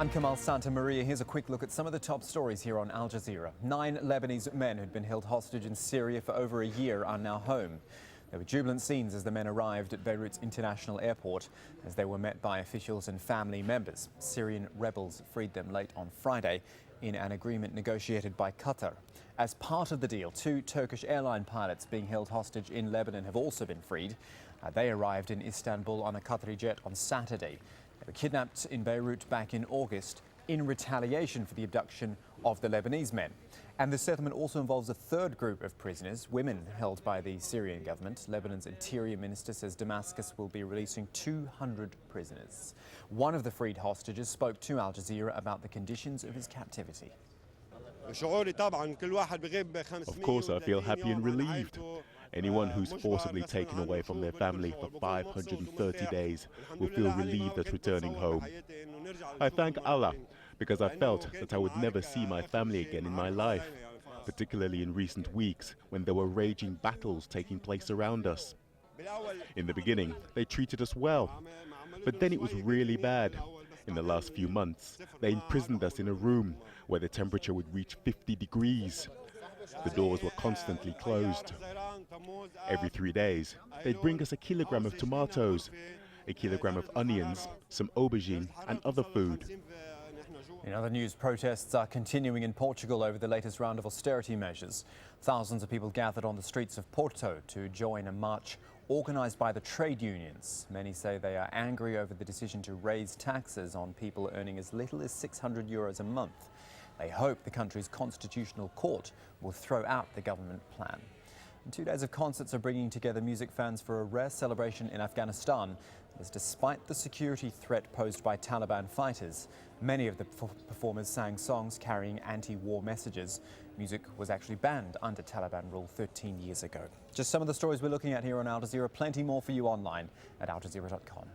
I'm Kamal Santamaria. Here's a quick look at some of the top stories here on Al Jazeera. 9 Lebanese men who'd been held hostage in Syria for over a year are now home. There were jubilant scenes as the men arrived at Beirut's international airport as they were met by officials and family members. Syrian rebels freed them late on Friday in an agreement negotiated by Qatar. As part of the deal, 2 Turkish airline pilots being held hostage in Lebanon have also been freed. They arrived in Istanbul on a Qatari jet on Saturday. They were kidnapped in Beirut back in August in retaliation for the abduction of the Lebanese men. And the settlement also involves a third group of prisoners, women held by the Syrian government. Lebanon's interior minister says Damascus will be releasing 200 prisoners. One of the freed hostages spoke to Al Jazeera about the conditions of his captivity. Of course, I feel happy and relieved. Anyone who's forcibly taken away from their family for 530 days will feel relieved at returning home. I thank Allah because I felt that I would never see my family again in my life, particularly in recent weeks when there were raging battles taking place around us. In the beginning, they treated us well, but then it was really bad. In the last few months, they imprisoned us in a room where the temperature would reach 50 degrees. The doors were constantly closed. Every 3 days, they'd bring us a kilogram of tomatoes, a kilogram of onions, some aubergine and other food. In other news, protests are continuing in Portugal over the latest round of austerity measures. Thousands of people gathered on the streets of Porto to join a march organised by the trade unions. Many say they are angry over the decision to raise taxes on people earning as little as €600 a month. They hope the country's constitutional court will throw out the government plan. And 2 days of concerts are bringing together music fans for a rare celebration in Afghanistan. As despite the security threat posed by Taliban fighters, many of the performers sang songs carrying anti-war messages. Music was actually banned under Taliban rule 13 years ago. Just some of the stories we're looking at here on Al Jazeera. Plenty more for you online at aljazeera.com.